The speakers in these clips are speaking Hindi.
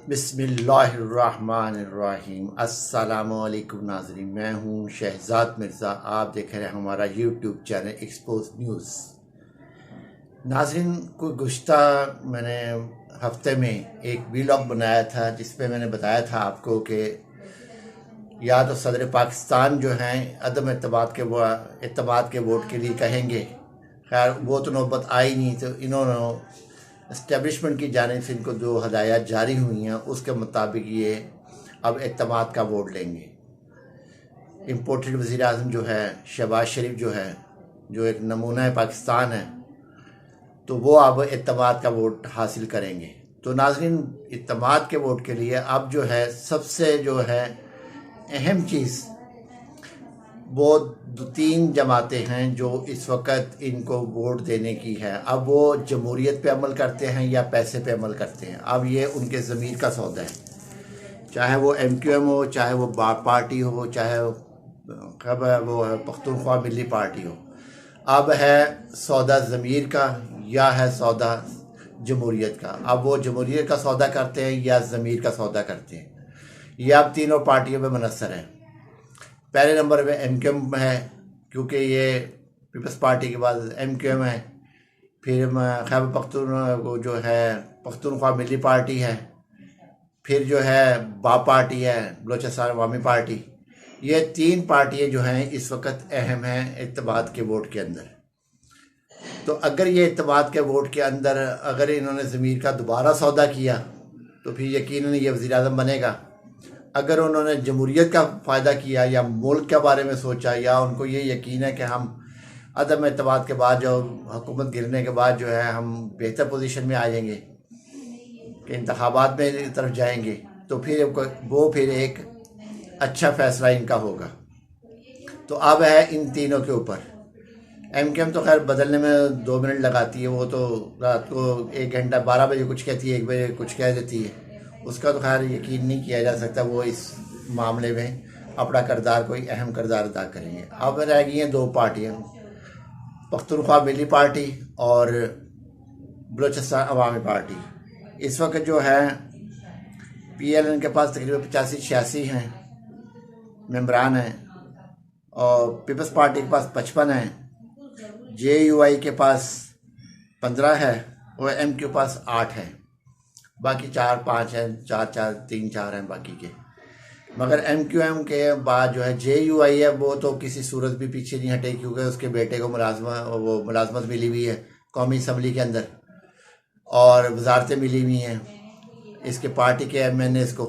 बिस्मिल्लाहिर्रहमानिर्रहीम। अस्सलामुअलैकुम नाज़रीन, मैं हूँ शहजाद मिर्ज़ा। आप देख रहे हैं हमारा यूट्यूब चैनल एक्सपोज न्यूज़। नाज़रीन, कोई गुज़श्ता मैंने हफ्ते में एक वीलॉग बनाया था जिसपे मैंने बताया था आपको कि या तो सदर पाकिस्तान जो हैं अदम एतमाद के वोट के लिए कहेंगे। खैर वो तो नौबत आई नहीं, तो इन्होंने इस्टेब्लिशमेंट की जानिब से इनको जो हदायत जारी हुई हैं उसके मुताबिक ये अब एतमाद का वोट लेंगे। इम्पोर्टेड वज़ीर आज़म जो है शहबाज शरीफ जो है, जो एक नमूना पाकिस्तान है, तो वो अब एतमाद का वोट हासिल करेंगे। तो नाज़रीन, एतमाद के वोट के लिए अब जो है सबसे जो है अहम चीज़ वो 2-3 जमातें हैं जो इस वक्त इनको वोट देने की है। अब वो जमहूरियत पे अमल करते हैं या पैसे पे अमल करते हैं, अब ये उनके ज़मीर का सौदा है। चाहे वो MQM हो, चाहे वो बाप पार्टी हो, चाहे वो पख्तूनख्वा मिली पार्टी हो, अब है सौदा ज़मीर का या है सौदा जमहूरियत का। अब वो जमहूरियत का सौदा करते हैं या ज़मीर का सौदा करते हैं, ये अब तीनों पार्टियों में मुनस्सर है। पहले नंबर पे MQM है, क्योंकि ये पीपल्स पार्टी के बाद MQM है। फिर खैबर पख्तून जो है पख्तूनख्वा मिली पार्टी है। फिर जो है बाप पार्टी है, बलोचिस्तान अवामी पार्टी। ये 3 पार्टियाँ जो हैं इस वक्त अहम हैं इत्तेमाद के वोट के अंदर। तो अगर ये इत्तेमाद के वोट के अंदर अगर इन्होंने ज़मीर का दोबारा सौदा किया तो फिर यकीनन ये वज़ीर आज़म बनेगा। अगर उन्होंने जमहूरियत का फ़ायदा किया या मुल्क के बारे में सोचा, या उनको ये यकीन है कि हम अदम एतमाद के बाद जो हुकूमत गिरने के बाद जो है हम बेहतर पोजीशन में आ जाएंगे कि इंतखाबात में तरफ जाएंगे, तो फिर एक अच्छा फ़ैसला इनका होगा। तो अब है इन तीनों के ऊपर। MQM तो खैर बदलने में 2 मिनट लगाती है, वो तो रात को 1 घंटा 12 बजे कुछ कहती है, 1 बजे कुछ कह देती है। उसका तो खैर यकीन नहीं किया जा सकता, वो इस मामले में अपना किरदार कोई अहम किरदार अदा करेंगे। अब रह गई हैं 2 पार्टियाँ, पख्तूनख्वा मिली पार्टी और बलोचिस्तान अवामी पार्टी। इस वक्त जो है PLN के पास तकरीबन 85-86 हैं मेम्बरान हैं, और पीपल्स पार्टी के पास 55 हैं, JUI के पास 15 है और MQ के पास 8 है। बाकी 4-5 हैं, 4-4 3-4 हैं बाकी के। मगर MQM के बाद जो है JUI है, वो तो किसी सूरत भी पीछे नहीं हटे, क्योंकि उसके बेटे को मुलाजमत मिली हुई है कौमी असम्बली के अंदर, और वजारतें मिली हुई हैं इसके पार्टी के MNAs को।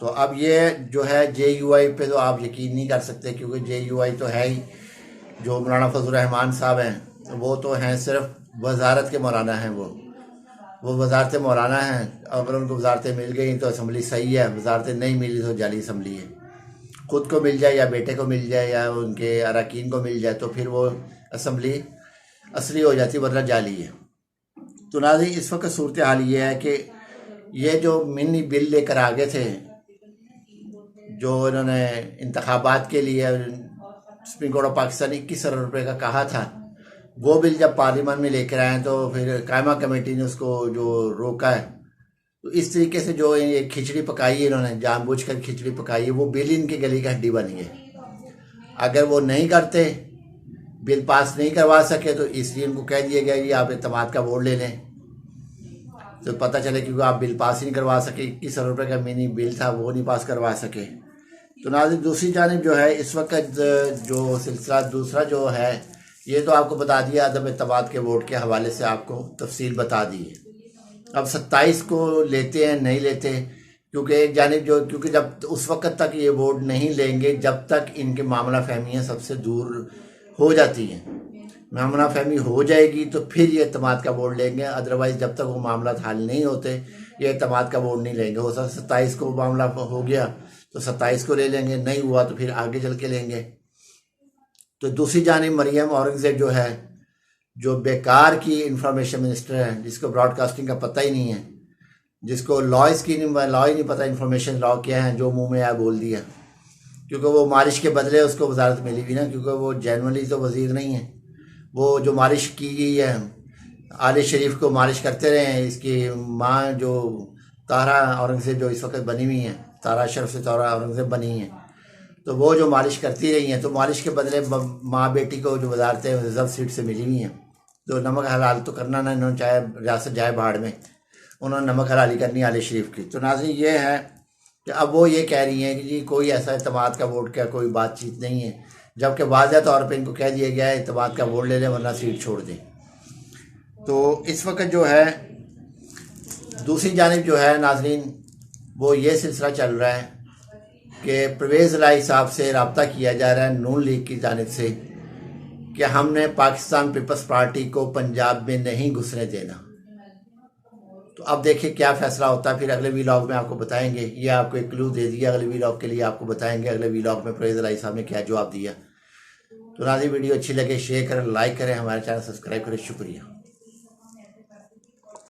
तो अब ये जो है JUI पे तो आप यकीन नहीं कर सकते, क्योंकि JUI तो है ही जो मौलाना फजल रहमान साहब हैं, वो तो हैं सिर्फ वजारत के मौलाना हैं। वो वजारतें मौलाना हैं। अगर उनको वजारतें मिल गई तो असम्बली सही है, वजारतें नहीं मिली तो जाली असम्बली है। ख़ुद को मिल जाए या बेटे को मिल जाए या उनके अरकान को मिल जाए तो फिर वो असम्बली असली हो जाती, वरना जाली है। तो नाज़रीन, इस वक्त सूरत हाल ये है कि ये जो मिनी बिल लेकर आ गए थे, जो इन्होंने इंतखाबात के लिए सुप्रीम कोर्ट ऑफ पाकिस्तान 21 अरब रुपये का कहा था, वो बिल जब पार्लियामेंट में लेकर आए तो फिर कायमा कमेटी ने उसको जो रोका है। तो इस तरीके से जो ये खिचड़ी पकाई है, इन्होंने जानबूझकर खिचड़ी पकाई है, वो बिल इनकी गली की हड्डी बनी है। अगर वो नहीं करते, बिल पास नहीं करवा सके, तो इसलिए इनको कह दिया गया कि आप एतमाद का वोट ले लें। तो पता चले क्योंकि आप बिल पास ही नहीं करवा सके, 21 अरब रुपये का मिनी बिल था वो नहीं पास करवा सके। तो नाज़रीन, दूसरी जानिब जो है इस वक्त जो सिलसिला दूसरा जो है, ये तो आपको बता दिया, अदम एतमाद के वोट के हवाले से आपको तफसील बता दी है। अब 27 को लेते हैं नहीं लेते, क्योंकि एक जानिब क्योंकि जब उस वक्त तक ये वोट नहीं लेंगे जब तक इनके मामला फहमियाँ सबसे दूर हो जाती हैं। मामला फहमी हो जाएगी तो फिर ये एतमाद का वोट लेंगे, अदरवाइज़ जब तक वो मामला हल नहीं होते ये एतमाद का वोट नहीं लेंगे। हो सकता 27 को मामला हो गया तो 27 को ले लेंगे, नहीं हुआ तो फिर आगे चल के लेंगे। तो दूसरी जानिब मरियम औरंगज़ेब जो है, जो बेकार की इंफॉर्मेशन मिनिस्टर है, जिसको ब्रॉडकास्टिंग का पता ही नहीं है, जिसको लॉ ही नहीं पता, इंफॉर्मेशन लॉ क्या है, जो मुंह में आया बोल दिया। क्योंकि वो मारिश के बदले उसको वजारत मिली हुई ना, क्योंकि वो जेनुअनली तो वजीर नहीं है। वो जो मारिश की गई है, आले शरीफ को मालिश करते रहे हैं, इसकी माँ जो तारा औरंगज़ेब जो इस वक्त बनी हुई हैं, तारा अशरफ से तारा औरंगज़ेब बनी हैं, तो वो जो मालिश करती रही हैं, तो मालिश के बदले माँ बेटी को जो वजारतें रिजर्व सीट से मिली हुई हैं, तो नमक हलाल तो करना ना, इन्होंने चाहे रियासत जाए भाड़ में, उन्होंने नमक हलाली करनी आले शरीफ की। तो नाज़रीन ये है कि अब वो ये कह रही हैं कि जी कोई ऐसा इत्तेमाद का वोट का कोई बातचीत नहीं है, जबकि वाज़ह तौर पे इनको कह दिया गया है इत्तेमाद का वोट ले लें वरना सीट छोड़ दें। तो इस वक्त जो है दूसरी जानिब जो है नाज़रीन, वो ये सिलसिला चल रहा है कि परवेज़ इलाही साहब से रब्ता किया जा रहा है नून लीग की जानिब से कि हमने पाकिस्तान पीपल्स पार्टी को पंजाब में नहीं घुसने देना। तो अब देखिए क्या फ़ैसला होता है, फिर अगले वीलॉग में आपको बताएंगे। ये आपको एक क्लू दे दिया, अगले वीलॉग के लिए आपको बताएंगे अगले वीलॉग में परवेज़ इलाही साहब ने क्या जवाब दिया। तो नाज़रीन वीडियो अच्छी लगे शेयर करें, लाइक करें, हमारे चैनल सब्सक्राइब करें। शुक्रिया।